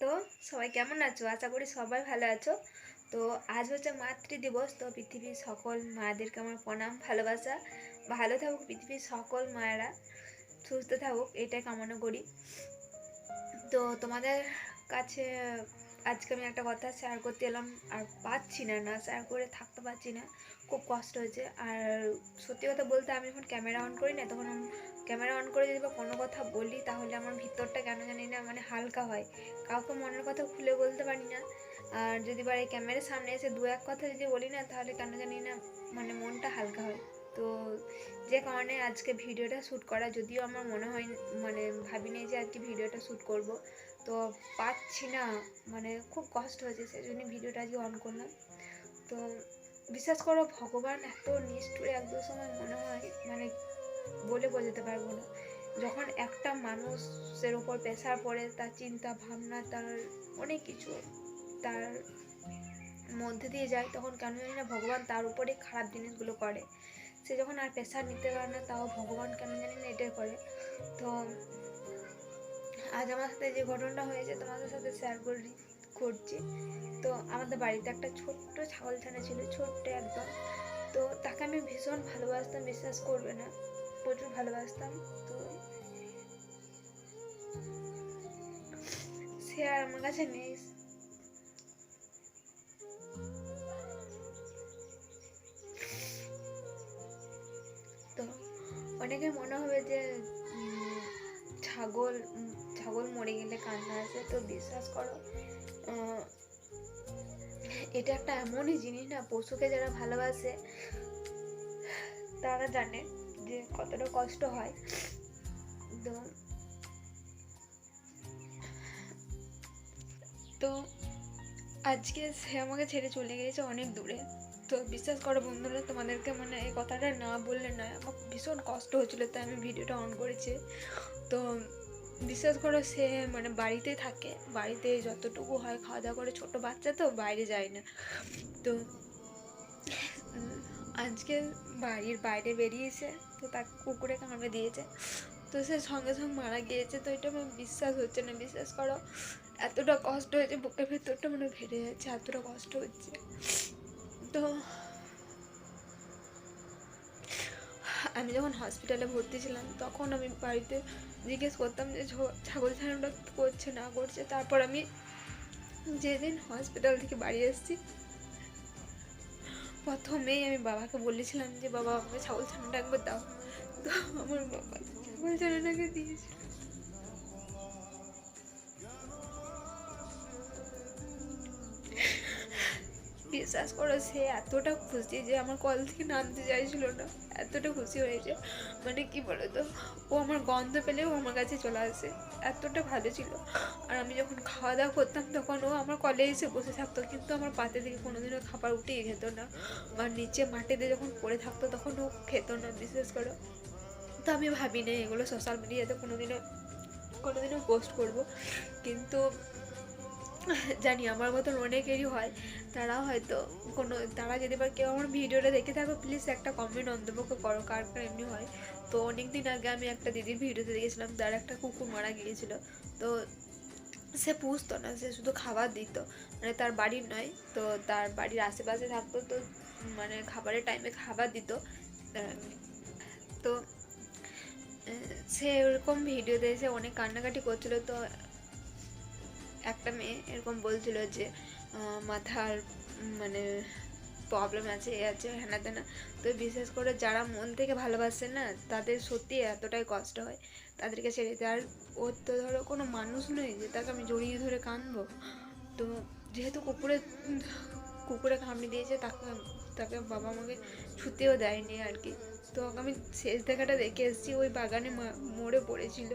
তো সবাই কেমন আছো? আশা করি সবাই ভালো আছো। তো আজ হচ্ছে মাতৃদিবস। তো পৃথিবীর সকল মায়েদেরকে আমার প্রণাম, ভালোবাসা। ভালো থাকুক পৃথিবীর সকল মায়েরা, সুস্থ থাকুক, এটাই কামনা করি। তো তোমাদের কাছে আজকে আমি একটা কথা শেয়ার করতে এলাম, আর পাচ্ছি না শেয়ার করে থাকতে পারছি না, খুব কষ্ট হয়েছে। আর সত্যি কথা বলতে আমি যখন ক্যামেরা অন করি না, তখন ক্যামেরা অন করে যদি বা কোনো কথা বলি, তাহলে আমার ভিতরটা কেন জানি না মানে হালকা হয়, কাউকে মনের কথা খুলে বলতে পারি না। আর যদি বা এই ক্যামেরার সামনে এসে দু এক কথা যদি বলি না, তাহলে কেন জানি না মানে মনটা হালকা হয়। তো যে কারণে আজকে ভিডিওটা শ্যুট করা, যদিও আমার মনে হয় মানে ভাবিনি যে আজকে ভিডিওটা শ্যুট করব, তো পাচ্ছি না, মানে খুব কষ্ট হয়েছে, সেই জন্য ভিডিওটা আজকে অন করলাম। তো বিশ্বাস করো, ভগবান এত নিষ্ঠুর একদম সময় মনে হয়, মানে বলে বোঝাতে পারবো না। যখন একটা মানুষের ওপর প্রেশার পড়ে, তার চিন্তা ভাবনা, তার অনেক কিছু তার মধ্যে দিয়ে যায়, তখন কেন জানি না ভগবান তার উপরে খারাপ জিনিসগুলো করে। সে যখন আর প্রেশার নিতে পারে না, তাও ভগবান কেন জানি না এটাই করে। তো আজ আমার সাথে যে ঘটনাটা হয়েছে তোমাদের সাথে শেয়ার করছি। তো আমাদের বাড়িতে একটা ছোট্ট ছাগলছানা ছিল, ছোট্ট একদম। তো তাকে আমি ভীষণ ভালোবাসতাম, বিশ্বাস করবে না, প্রচুর ভালোবাসতাম। তো সে আর আমার কাছে নেই। তো অনেকে মনে হবে যে ছাগল ছাগল মরে গেলে কান্না আসে, তো বিশ্বাস করো, এটা একটা এমনই জিনিস না, পশুকে যারা ভালোবাসে তারা জানে যে কতটা কষ্ট হয়। তো তো আজকে সে আমাকে ছেড়ে চলে গিয়েছে অনেক দূরে। তো বিশ্বাস করো বন্ধুরা, তোমাদেরকে মানে এই কথাটা না বললে নয়, আমার ভীষণ কষ্ট হচ্ছিলো, তাই আমি ভিডিওটা অন করেছি। তো বিশ্বাস করো, সে মানে বাড়িতেই থাকে, বাড়িতে যতটুকু হয় খাওয়া দাওয়া করে, ছোটো বাচ্চা তো বাইরে যায় না। তো আজকে বাড়ির বাইরে বেরিয়েছে, তো তাকে কুকুরে কামড়ে দিয়েছে, তো সে সঙ্গে সঙ্গে মারা গিয়েছে। তো এটা আমার বিশ্বাস হচ্ছে না, বিশ্বাস করো, এতটা কষ্ট হয়েছে, বুকের ভেতরটা মানে ভেড়ে যাচ্ছে, এতটা কষ্ট হচ্ছে। তো আমি যখন হসপিটালে ভর্তি ছিলাম, তখন আমি বাড়িতে জিজ্ঞেস করতাম যে ছাগল ছানাটা কী করছে না করছে। তারপর আমি যেদিন হসপিটাল থেকে বাড়ি এসেছি, প্রথমেই আমি বাবাকে বলেছিলাম যে বাবা, আমাকে ছাগল ছানাটা একবার দাও। তো আমার বাবা ছাগল ছানাটাকে দিয়েছিল। বিশ্বাস করো, সে এতটা খুশি যে আমার কল থেকে নামতে চাইছিল না, এতটা খুশি হয়েছে। মানে কি বলতো, ও আমার গন্ধ পেলেও আমার কাছে চলে আসে, এতটা ভালো ছিল। আর আমি যখন খাওয়া দাওয়া করতাম, তখন ও আমার কলে এসে বসে থাকতো, কিন্তু আমার পাতে থেকে কোনোদিনও খাবার উঠিয়ে খেত না। আর নিচে মাটিতে যখন পড়ে থাকতো, তখন ও খেত না, বিশ্বাস করো। তো আমি ভাবি না এগুলো সোশ্যাল মিডিয়াতে কোনোদিনও পোস্ট করব, কিন্তু জানি আমার মতন অনেকেরই হয়। তারা যদি বা কেউ আমার ভিডিওটা দেখে থাকো, প্লিজ একটা কমেন্ট অন্তত করো, কার কার এমনি হয়। তো অনেক দিন আগে আমি একটা দিদির ভিডিওতে দেখেছিলাম, তার একটা কুকুর মারা গিয়েছিল। তো সে পুষতো না, সে শুধু খাবার দিত, মানে তার বাড়ির নয়, তো তার বাড়ির আশেপাশে থাকতো, তো মানে খাবারের টাইমে খাবার দিত। তো সে ওরকম ভিডিওতে এসে অনেক কান্নাকাটি করছিল। তো একটা মেয়ে এরকম বলছিল যে মাথার মানে প্রবলেম আছে, এ আছে, হ্যানা তেনা। তো বিশেষ করে যারা মন থেকে ভালোবাসে না, তাদের সত্যি এতটাই কষ্ট হয় তাদেরকে ছেড়ে দিতে। আর ওর তো ধরো কোনো মানুষ নয় যে তাকে আমি জড়িয়ে ধরে কাঁদবো। তো যেহেতু কুকুরে কামড়ে দিয়েছে, তাকে বাবা আমাকে ছুতেও দেয়নি আর কি। তো আমি শেষ দেখাটা দেখে এসেছি, ওই বাগানে মরে পড়েছিল।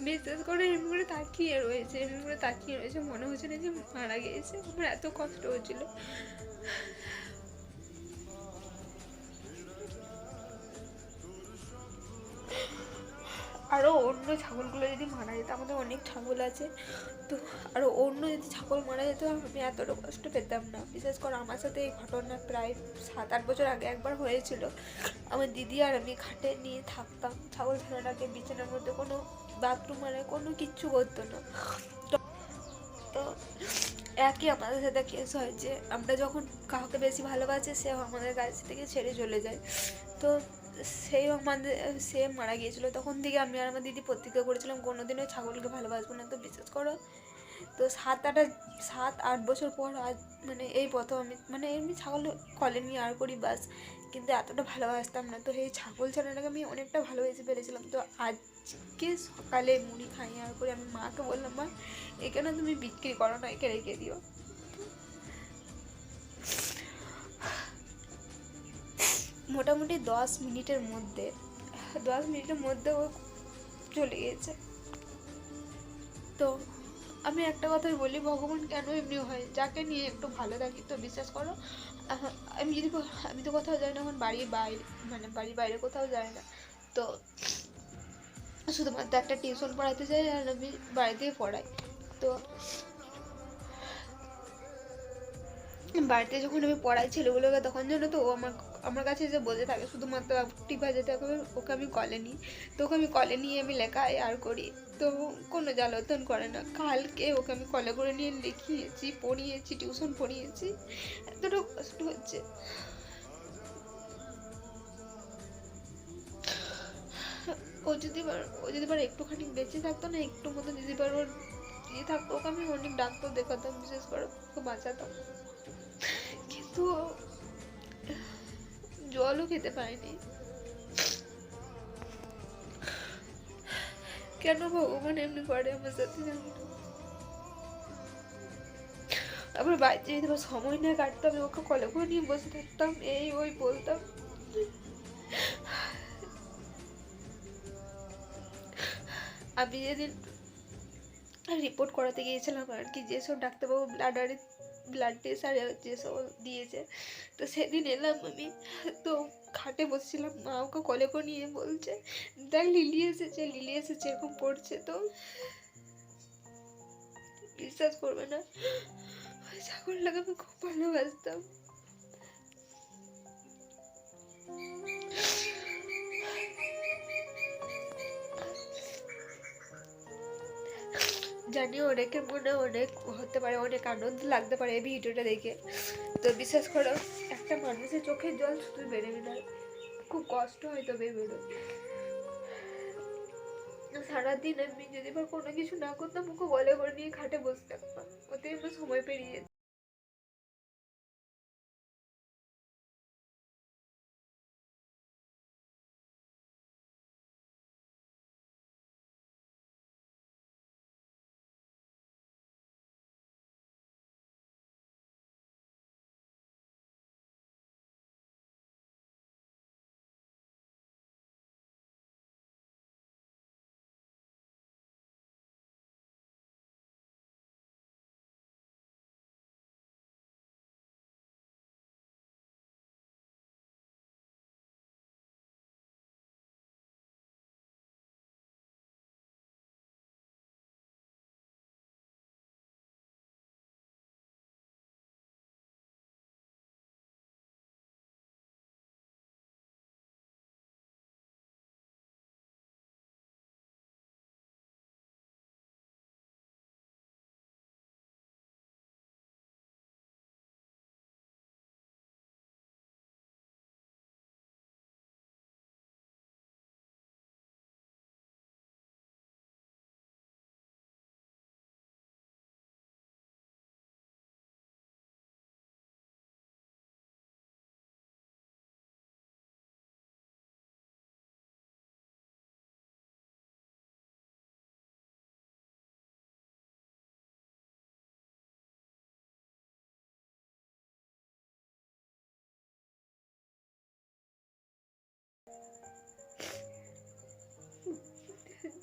বিশ্বাস করে এমনি করে তাকিয়ে রয়েছে, মনে হচ্ছে না যে মারা গিয়েছে। আমার এত কষ্ট হচ্ছিল। আরও অন্য ছাগলগুলো যদি মারা যেত, আমাদের অনেক ছাগল আছে, তো আরও অন্য যদি ছাগল মারা যেত আমি এতটা কষ্ট পেতাম না। বিশেষ করে আমার সাথে এই ঘটনা প্রায় 7-8 বছর আগে একবার হয়েছিল। আমার দিদি আর আমি খাটে নিয়ে থাকতাম, ছাগল ছানাটাকে বিছানার মধ্যে, কোনো বাথরুম মানে কোনো কিচ্ছু করতো না। তো একই আমাদের সাথে কেস হয় যে আমরা যখন কাউকে বেশি ভালোবাসি সেও আমাদের কাছ থেকে ছেড়ে চলে যায়। তো সে মারা গিয়েছিলো, তখন থেকে আমি আর আমার দিদি প্রতিজ্ঞা করেছিলাম কোনোদিনও ছাগলকে ভালোবাসবো না। তো বিশেষ করো তো 7-8 বছর পর আজ মানে এই প্রথম আমি মানে এমনি ছাগল কলে নিয়ে আর করি বাস, কিন্তু এতটা ভালোবাসতাম না। তো এই ছাগল ছানাটাকে আমি অনেকটা ভালোবেসে ফেলেছিলাম। তো আজকে সকালে মুড়ি খাইয়ে আর করে আমি মাকে বললাম, মা একে না তুমি বিক্রি করো না, একে রেখে দিও। মোটামুটি 10 মিনিটের মধ্যে ও চলে গিয়েছে। তো আমি একটা কথাই বলি, ভগবান কেন এমনি হয়, যাকে নিয়ে একটু ভালো থাকি। তো বিশ্বাস করো আমি তো কোথাও যাই না, এখন বাড়ির বাইরে কোথাও যাই না। তো শুধুমাত্র একটা টিউশন পড়াতে যাই আর আমি বাড়িতেই পড়াই। তো বাড়িতে যখন আমি পড়াই ছেলেগুলোকে, তখন যেন তো ও আমার কাছে যে বসে থাকে, শুধুমাত্র টিপা যেতে হবে, ওকে আমি কলে নিই। তো ওকে আমি কলে নিয়ে আমি লেখাই আর করি। তো কোনো জ্বালাতন করে না। কালকে ওকে আমি কলে করে নিয়ে লিখিয়েছি, পড়িয়েছি, টিউশন পড়িয়েছি, এতটা কষ্ট হচ্ছে। ও যদি একটুখানি বেঁচে থাকতো না, একটু মতো যদি ওর থাকতো, ওকে আমি অনেক ডাক্তার দেখাতাম, বিশেষ করে ওকে বাঁচাতাম, কিন্তু জলও খেতে পারিনি। কেন ভগবান এমনি করে আমার সাথে জানি না। আবার বাড়িতে যদি আমার সময় না কাটতাম, ওকে কলে করে নিয়ে বসে থাকতাম, এই ওই বলতাম। আমি যেদিন রিপোর্ট করাতে গিয়েছিলাম আর কি, যেসব ডাক্তারবাবু ব্লাড টেস্ট আর যেসব দিয়েছে, তো সেদিন এলাম আমি, তো খাটে বসছিলাম, মা ওকে কলে করে নিয়ে বলছে, দেখ লিলি এসেছে এরকম পড়ছে। তো বিশ্বাস করবে না, ওই ছাগলটাকে আমি খুব ভালোবাসতাম। জানি অনেকের মনে অনেক হতে পারে, অনেক আনন্দ লাগতে পারে এই ভিডিওটা দেখে। তো বিশ্বাস করো, একটা মানুষের চোখের জল শুধু বেরোবে না, খুব কষ্ট হয় তবে বেরোয়। সারাদিন আমি যদি বা কোনো কিছু না করতাম, ওকে গলে করে নিয়ে খাটে বসে থাকতাম, ওতে আমার সময় পেরিয়ে যেত।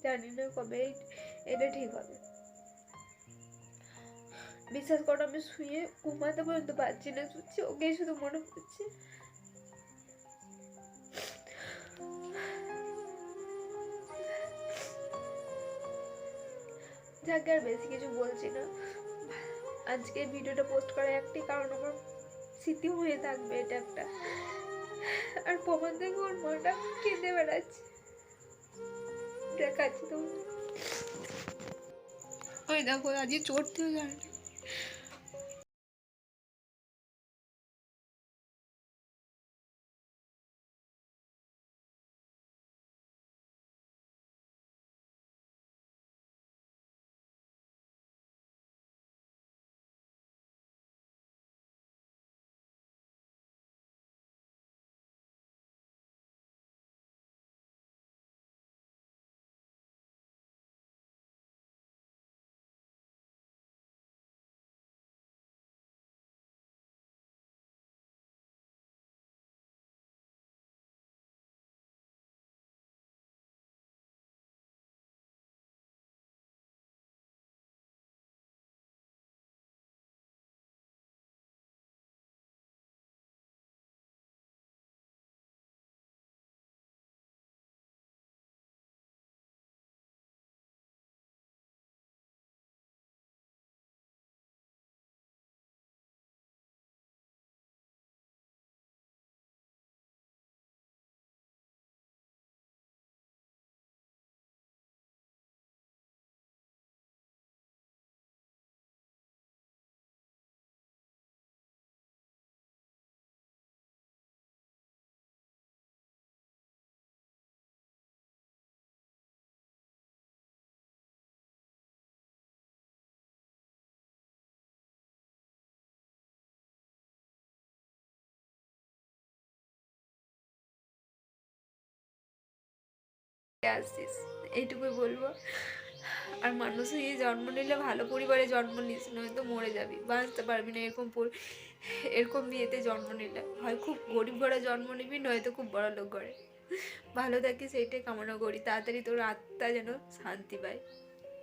জানি না কবে এটা ঠিক হবে। বিশ্বাস করো, আমি শুয়ে ঘুমাতে পর্যন্ত পারছি না, শুচ্ছি ওকেই শুধু মনে পড়ছে। যাকে আর বেশি কিছু বলছি না। আজকে ভিডিওটা পোস্ট করার একটাই কারণ, আমার স্মৃতি হয়ে থাকবে এটা একটা। আর প্রমাণ দেখে ওর মনটা কেঁদে বেড়াচ্ছে, দেখাচ্ছি তো। ওই দেখো আজকে চড়তেও জানে না। আসছিস এইটুকুই বলবো। আর মানুষ হয়ে জন্ম নিলে ভালো পরিবারে জন্ম নিস, নয়তো মরে যাবি, বাঁচতে পারবি না। এরকম বিয়েতে জন্ম নিলে হয় খুব গরিব ঘরে জন্ম নিবি, নয়তো খুব বড় লোক ঘরে। ভালো থাকিস এইটাই কামনা করি, তাড়াতাড়ি তোর আত্মা যেন শান্তি পায়।